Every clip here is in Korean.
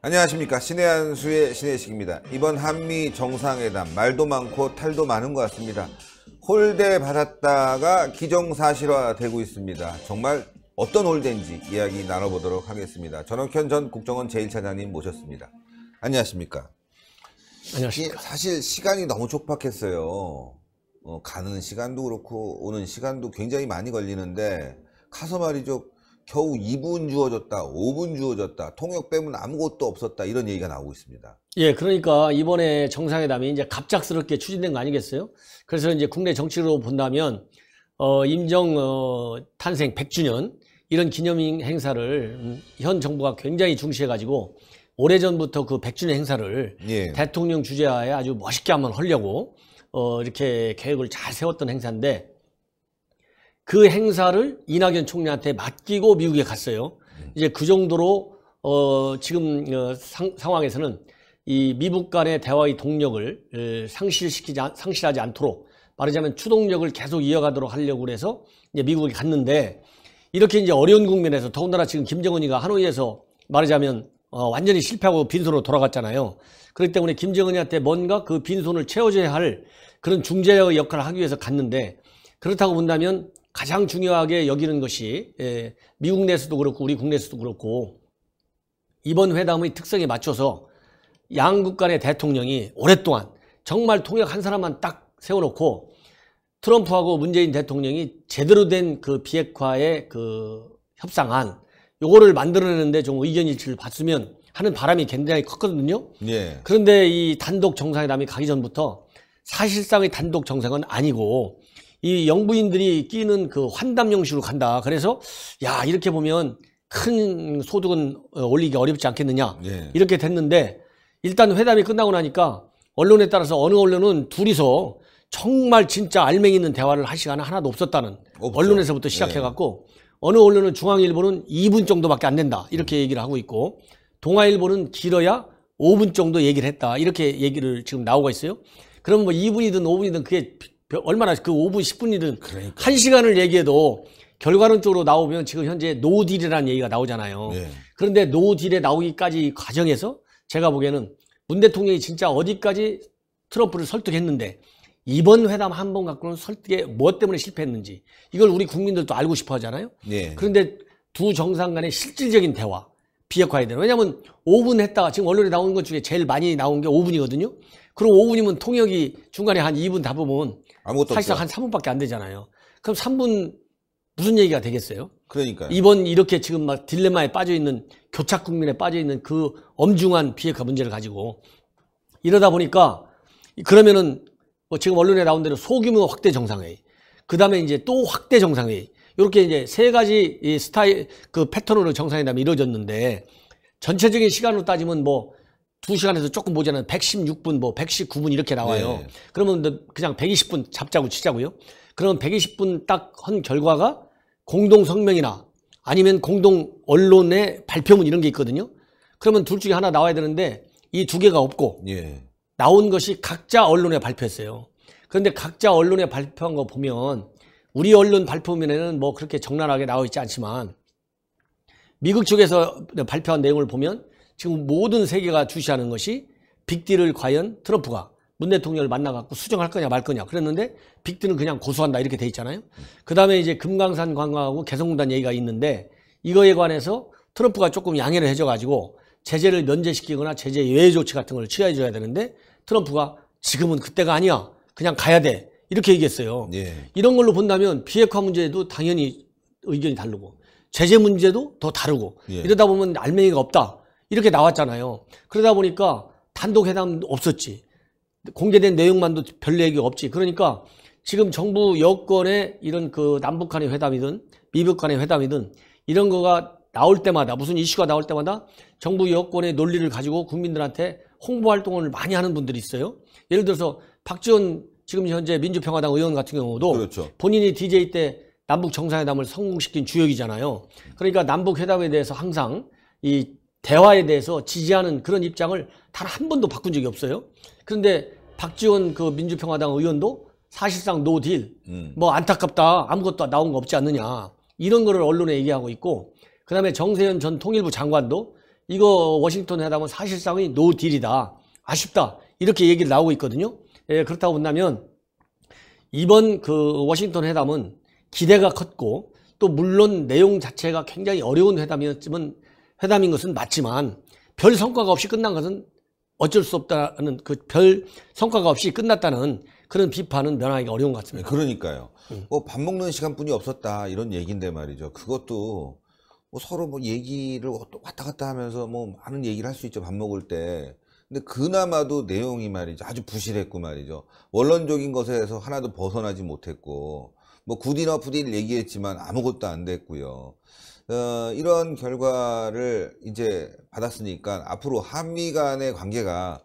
안녕하십니까. 신의 한수의 신혜식입니다. 이번 한미 정상회담 말도 많고 탈도 많은 것 같습니다. 홀대 받았다가 기정사실화되고 있습니다. 정말 어떤 홀대인지 이야기 나눠보도록 하겠습니다. 전원현 전 국정원 제1차장님 모셨습니다. 안녕하십니까. 안녕하십니까. 사실 시간이 너무 촉박했어요. 가는 시간도 그렇고 오는 시간도 굉장히 많이 걸리는데 가서 말이죠. 겨우 2분 주어졌다, 5분 주어졌다, 통역 빼면 아무것도 없었다, 이런 얘기가 나오고 있습니다. 예, 그러니까 이번에 정상회담이 이제 갑작스럽게 추진된 거 아니겠어요? 그래서 이제 국내 정치로 본다면, 임정, 탄생 100주년, 이런 기념 행사를 현 정부가 굉장히 중시해가지고, 오래전부터 그 100주년 행사를 대통령 주재하에 아주 멋있게 한번 하려고, 이렇게 계획을 잘 세웠던 행사인데, 그 행사를 이낙연 총리한테 맡기고 미국에 갔어요. 이제 그 정도로 지금 상황에서는 이 미국 간의 대화의 동력을 상실하지 않도록, 말하자면 추동력을 계속 이어가도록 하려고 그래서 이제 미국에 갔는데, 이렇게 이제 어려운 국면에서 더군다나 지금 김정은이가 하노이에서 말하자면 완전히 실패하고 빈손으로 돌아갔잖아요. 그렇기 때문에 김정은이한테 뭔가 그 빈손을 채워줘야 할 그런 중재의 역할을 하기 위해서 갔는데, 그렇다고 본다면 가장 중요하게 여기는 것이 미국 내에서도 그렇고 우리 국내에서도 그렇고 이번 회담의 특성에 맞춰서 양국 간의 대통령이 오랫동안 정말 통역 한 사람만 딱 세워놓고 트럼프하고 문재인 대통령이 제대로 된 그 비핵화의 그 협상안 요거를 만들어내는데 좀 의견 일치를 봤으면 하는 바람이 굉장히 컸거든요. 그런데 이 단독 정상회담이 가기 전부터 사실상의 단독 정상은 아니고 이 영부인들이 끼는 그 환담 형식으로 간다. 그래서 야, 이렇게 보면 큰 소득은 올리기 어렵지 않겠느냐. 이렇게 됐는데 일단 회담이 끝나고 나니까 언론에 따라서 어느 언론은 둘이서 정말 진짜 알맹이 있는 대화를 할 시간은 하나도 없었다는 언론에서부터 시작해갖고 어느 언론은 중앙일보는 2분 정도밖에 안 된다. 이렇게 얘기를 하고 있고 동아일보는 길어야 5분 정도 얘기를 했다. 이렇게 얘기를 지금 나오고 있어요. 그러면 뭐 2분이든 5분이든 그게 얼마나 그 5분, 10분이든 1시간을 얘기해도 결과론적으로 나오면 지금 현재 노딜이라는 얘기가 나오잖아요. 그런데 노딜에 나오기까지 과정에서 제가 보기에는 문 대통령이 진짜 어디까지 트럼프를 설득했는데 이번 회담 한 번 갖고는 설득에 뭐 때문에 실패했는지 이걸 우리 국민들도 알고 싶어 하잖아요. 그런데 두 정상 간의 실질적인 대화, 비핵화에 대한. 왜냐하면 5분 했다가 지금 언론에 나오는 것 중에 제일 많이 나온 게 5분이거든요. 그럼 5분이면 통역이 중간에 한 2분 다 보면 사실상 한 3분밖에 안 되잖아요. 그럼 3분 무슨 얘기가 되겠어요? 그러니까요. 이번 이렇게 지금 막 딜레마에 빠져있는 교착 국면에 빠져있는 그 엄중한 비핵화 문제를 가지고 이러다 보니까 그러면은 뭐 지금 언론에 나온 대로 소규모 확대 정상회의, 그 다음에 이제 또 확대 정상회의, 이렇게 이제 세 가지 이 스타일 그 패턴으로 정상회담이 이루어졌는데 전체적인 시간으로 따지면 뭐 2시간에서 조금 모자란 116분, 뭐 119분 이렇게 나와요. 그러면 그냥 120분 잡자고 치자고요. 그러면 120분 딱 한 결과가 공동 성명이나 아니면 공동 언론의 발표문 이런 게 있거든요. 그러면 둘 중에 하나 나와야 되는데 이 두 개가 없고 나온 것이 각자 언론에 발표했어요. 그런데 각자 언론에 발표한 거 보면 우리 언론 발표문에는 뭐 그렇게 적나라하게 나와 있지 않지만 미국 쪽에서 발표한 내용을 보면 지금 모든 세계가 주시하는 것이 빅딜을 과연 트럼프가 문 대통령을 만나갖고 수정할 거냐 말 거냐 그랬는데 빅딜은 그냥 고수한다 이렇게 돼 있잖아요. 그 다음에 이제 금강산 관광하고 개성공단 얘기가 있는데 이거에 관해서 트럼프가 조금 양해를 해줘가지고 제재를 면제시키거나 제재 예외 조치 같은 걸 취해줘야 되는데 트럼프가 지금은 그때가 아니야. 그냥 가야 돼. 이렇게 얘기했어요. 이런 걸로 본다면 비핵화 문제도 당연히 의견이 다르고 제재 문제도 더 다르고 이러다 보면 알맹이가 없다. 이렇게 나왔잖아요. 그러다 보니까 단독 회담 없었지. 공개된 내용만도 별 얘기가 없지. 그러니까 지금 정부 여권의 이런 그 남북 간의 회담이든 미북 간의 회담이든 이런 거가 나올 때마다 무슨 이슈가 나올 때마다 정부 여권의 논리를 가지고 국민들한테 홍보 활동을 많이 하는 분들이 있어요. 예를 들어서 박지원 지금 현재 민주평화당 의원 같은 경우도 본인이 DJ 때 남북 정상회담을 성공시킨 주역이잖아요. 그러니까 남북 회담에 대해서 항상 이 대화에 대해서 지지하는 그런 입장을 단 한 번도 바꾼 적이 없어요. 그런데 박지원 그 민주평화당 의원도 사실상 노딜, 뭐 안타깝다, 아무것도 나온 거 없지 않느냐 이런 거를 언론에 얘기하고 있고, 그 다음에 정세현 전 통일부 장관도 이거 워싱턴 회담은 사실상의 노딜이다. 아쉽다. 이렇게 얘기를 나오고 있거든요. 예, 그렇다고 본다면 이번 그 워싱턴 회담은 기대가 컸고 또 물론 내용 자체가 굉장히 어려운 회담인 것은 맞지만 별 성과가 없이 끝난 것은 어쩔 수 없다는 그 별 성과가 없이 끝났다는 그런 비판은 면하기가 어려운 것 같습니다. 그러니까요. 뭐 밥 먹는 시간뿐이 없었다 이런 얘기인데 말이죠. 그것도 뭐 서로 뭐 얘기를 왔다 갔다 하면서 뭐 많은 얘기를 할 수 있죠. 밥 먹을 때. 근데 그나마도 내용이 말이죠. 아주 부실했고 말이죠. 원론적인 것에서 하나도 벗어나지 못했고 뭐 굿이너프딜 얘기했지만 아무것도 안 됐고요. 이런 결과를 이제 받았으니까 앞으로 한미 간의 관계가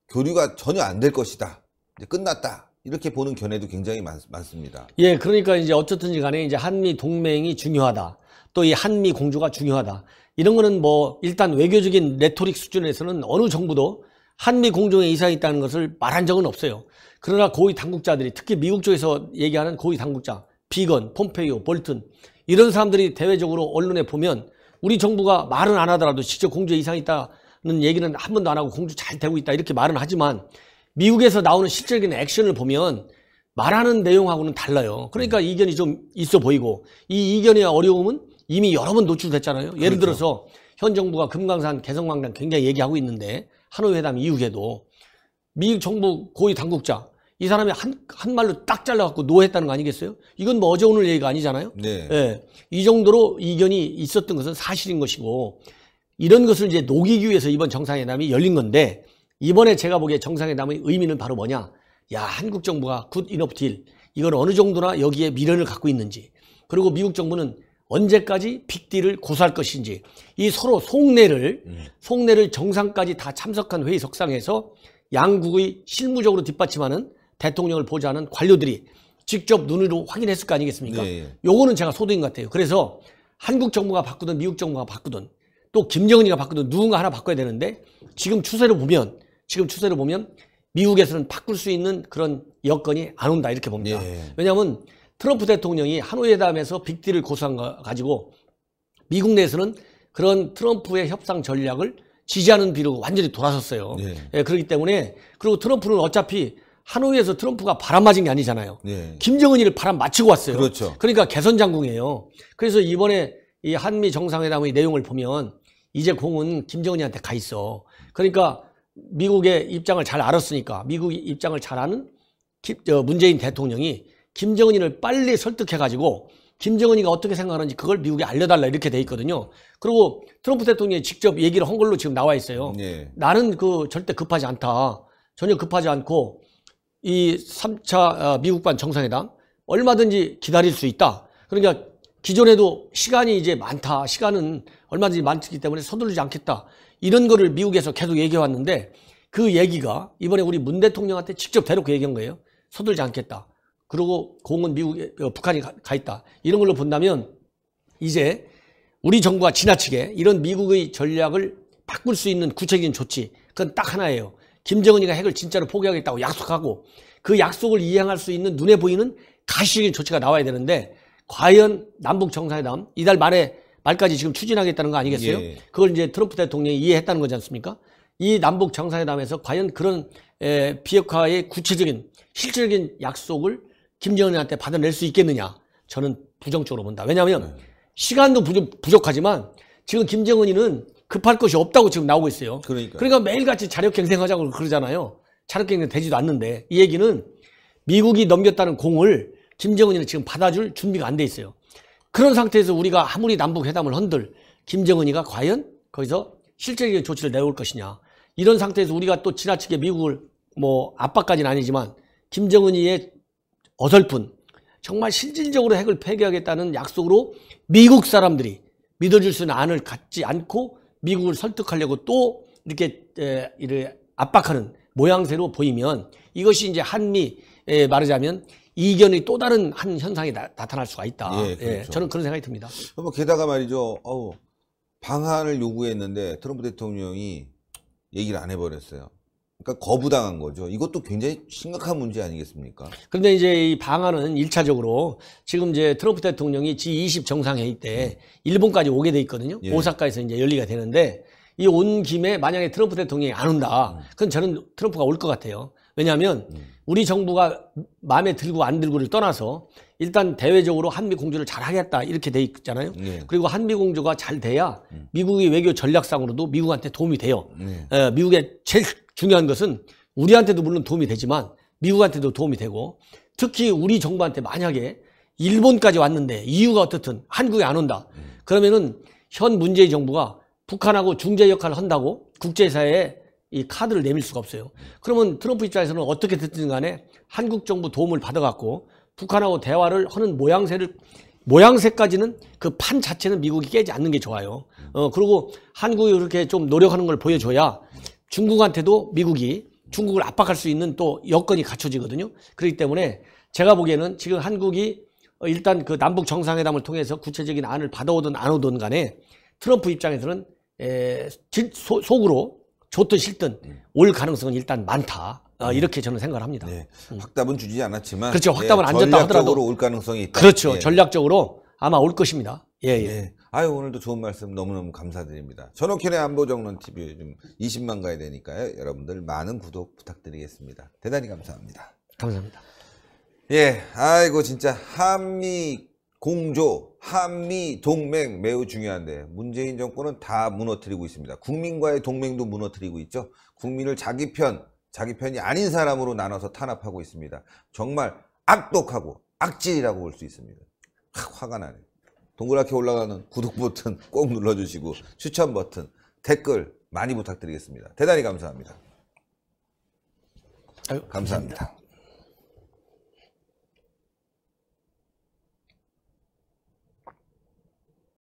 교류가 전혀 안 될 것이다. 이제 끝났다. 이렇게 보는 견해도 굉장히 많습니다. 예, 그러니까 이제 어쨌든지 간에 이제 한미 동맹이 중요하다. 또 이 한미 공조가 중요하다. 이런 거는 뭐 일단 외교적인 레토릭 수준에서는 어느 정부도 한미 공조에 이상이 있다는 것을 말한 적은 없어요. 그러나 고위 당국자들이 특히 미국 쪽에서 얘기하는 고위 당국자, 비건, 폼페이오, 볼튼 이런 사람들이 대외적으로 언론에 보면 우리 정부가 말은 안 하더라도 직접 공조에 이상이 있다는 얘기는 한 번도 안 하고 공조 잘 되고 있다 이렇게 말은 하지만 미국에서 나오는 실질적인 액션을 보면 말하는 내용하고는 달라요. 그러니까 이견이 좀 있어 보이고 이 이견의 어려움은 이미 여러 번 노출됐잖아요. 예를 그렇죠. 들어서 현 정부가 금강산 개성광장 굉장히 얘기하고 있는데 하노이 회담 이후에도 미국 정부 고위 당국자 이 사람이 한 말로 딱 잘라갖고 노했다는 거 아니겠어요? 이건 뭐 어제 오늘 얘기가 아니잖아요. 네. 예, 이 정도로 이견이 있었던 것은 사실인 것이고 이런 것을 이제 녹이기 위해서 이번 정상회담이 열린 건데 이번에 제가 보기에 정상회담의 의미는 바로 뭐냐? 야, 한국 정부가 굿 이너프 딜 이걸 어느 정도나 여기에 미련을 갖고 있는지 그리고 미국 정부는 언제까지 빅딜을 고수할 것인지 이 서로 속내를 정상까지 다 참석한 회의 석상에서 양국의 실무적으로 뒷받침하는 대통령을 보좌하는 관료들이 직접 눈으로 확인했을 거 아니겠습니까? 네. 요거는 제가 소득인 것 같아요. 그래서 한국 정부가 바꾸든 미국 정부가 바꾸든 또 김정은이가 바꾸든 누군가 하나 바꿔야 되는데 지금 추세로 보면 미국에서는 바꿀 수 있는 그런 여건이 안 온다 이렇게 봅니다. 네. 왜냐하면 트럼프 대통령이 하노이 회담에서 빅딜을 고수한 거 가지고 미국 내에서는 그런 트럼프의 협상 전략을 지지하는 비로 완전히 돌아섰어요. 네. 예, 그렇기 때문에 그리고 트럼프는 어차피 하노이에서 트럼프가 바람 맞은 게 아니잖아요. 네. 김정은이를 바람 맞추고 왔어요. 그렇죠. 그러니까 개선 장군이에요. 그래서 이번에 이 한미 정상회담의 내용을 보면 이제 공은 김정은이한테 가 있어. 그러니까 미국의 입장을 잘 알았으니까 미국 입장을 잘 아는 문재인 대통령이 김정은이를 빨리 설득해가지고 김정은이가 어떻게 생각하는지 그걸 미국에 알려달라 이렇게 돼 있거든요. 그리고 트럼프 대통령이 직접 얘기를 한 걸로 지금 나와 있어요. 네. 나는 절대 급하지 않다. 전혀 급하지 않고 이 3차 미국반 정상회담 얼마든지 기다릴 수 있다. 그러니까 기존에도 시간이 이제 많다. 시간은 얼마든지 많기 때문에 서두르지 않겠다. 이런 거를 미국에서 계속 얘기해 왔는데 그 얘기가 이번에 우리 문 대통령한테 직접 대놓고 얘기한 거예요. 서두르지 않겠다. 그리고 공은 미국에 북한이 가 있다. 이런 걸로 본다면 이제 우리 정부가 지나치게 이런 미국의 전략을 바꿀 수 있는 구체적인 조치 그건 딱 하나예요. 김정은이가 핵을 진짜로 포기하겠다고 약속하고 그 약속을 이행할 수 있는 눈에 보이는 가시적인 조치가 나와야 되는데 과연 남북 정상회담 이달 말까지 지금 추진하겠다는 거 아니겠어요? 예. 그걸 이제 트럼프 대통령이 이해했다는 거지 않습니까? 이 남북 정상회담에서 과연 그런 비핵화의 구체적인 실질적인 약속을 김정은한테 받아낼 수 있겠느냐? 저는 부정적으로 본다. 왜냐하면 시간도 부족하지만 지금 김정은이는 급할 것이 없다고 지금 나오고 있어요. 그러니까 매일같이 자력갱생하자고 그러잖아요. 자력갱생 되지도 않는데 이 얘기는 미국이 넘겼다는 공을 김정은이는 지금 받아줄 준비가 안 돼 있어요. 그런 상태에서 우리가 아무리 남북 회담을 헌들 김정은이가 과연 거기서 실질적인 조치를 내올 것이냐. 이런 상태에서 우리가 또 지나치게 미국을 뭐 압박까지는 아니지만 김정은이의 어설픈 정말 실질적으로 핵을 폐기하겠다는 약속으로 미국 사람들이 믿어줄 수 있는 안을 갖지 않고 미국을 설득하려고 또 이렇게 압박하는 모양새로 보이면 이것이 이제 한미 말하자면 이견의 또 다른 한 현상이 나타날 수가 있다. 예, 그렇죠. 예, 저는 그런 생각이 듭니다. 게다가 말이죠. 방한을 요구했는데 트럼프 대통령이 얘기를 안 해버렸어요. 그러니까 거부당한 거죠. 이것도 굉장히 심각한 문제 아니겠습니까? 그런데 이제 이 방안은 1차적으로 지금 이제 트럼프 대통령이 G20 정상회의 때 일본까지 오게 돼 있거든요. 예. 오사카에서 이제 열리게 되는데 이 온 김에 만약에 트럼프 대통령이 안 온다. 그건 저는 트럼프가 올 것 같아요. 왜냐하면 우리 정부가 마음에 들고 안 들고를 떠나서 일단 대외적으로 한미 공조를 잘 하겠다 이렇게 돼 있잖아요. 네. 그리고 한미 공조가 잘 돼야 미국의 외교 전략상으로도 미국한테 도움이 돼요. 네. 미국의 제일 중요한 것은 우리한테도 물론 도움이 되지만 미국한테도 도움이 되고 특히 우리 정부한테 만약에 일본까지 왔는데 이유가 어떻든 한국에 안 온다. 그러면은 현 문재인 정부가 북한하고 중재 역할을 한다고 국제사회에 이 카드를 내밀 수가 없어요. 그러면 트럼프 입장에서는 어떻게 됐든 간에 한국 정부 도움을 받아갖고 북한하고 대화를 하는 모양새까지는 그 판 자체는 미국이 깨지 않는 게 좋아요. 그리고 한국이 이렇게 좀 노력하는 걸 보여줘야 중국한테도 미국이 중국을 압박할 수 있는 또 여건이 갖춰지거든요. 그렇기 때문에 제가 보기에는 지금 한국이 일단 그 남북 정상회담을 통해서 구체적인 안을 받아오든 안 오든 간에 트럼프 입장에서는 속으로 좋든 싫든 올 가능성은 일단 많다. 이렇게 저는 생각을 합니다. 네. 확답은 주지 않았지만 그렇죠. 확답은 안 줬다 하더라도 전략적으로 올 가능성이 있다. 그렇죠. 예. 전략적으로 아마 올 것입니다. 예, 예. 예. 아유, 오늘도 좋은 말씀 너무너무 감사드립니다. 전옥현의 안보정론 TV 요즘 20만 가야 되니까요. 여러분들 많은 구독 부탁드리겠습니다. 대단히 감사합니다. 감사합니다. 예, 아이고 진짜 한미 공조, 한미 동맹 매우 중요한데 문재인 정권은 다 무너뜨리고 있습니다. 국민과의 동맹도 무너뜨리고 있죠. 국민을 자기 편이 아닌 사람으로 나눠서 탄압하고 있습니다. 정말 악독하고 악질이라고 볼 수 있습니다. 화가 나네요. 동그랗게 올라가는 구독 버튼 꼭 눌러주시고 추천 버튼, 댓글 많이 부탁드리겠습니다. 대단히 감사합니다. 아유, 감사합니다.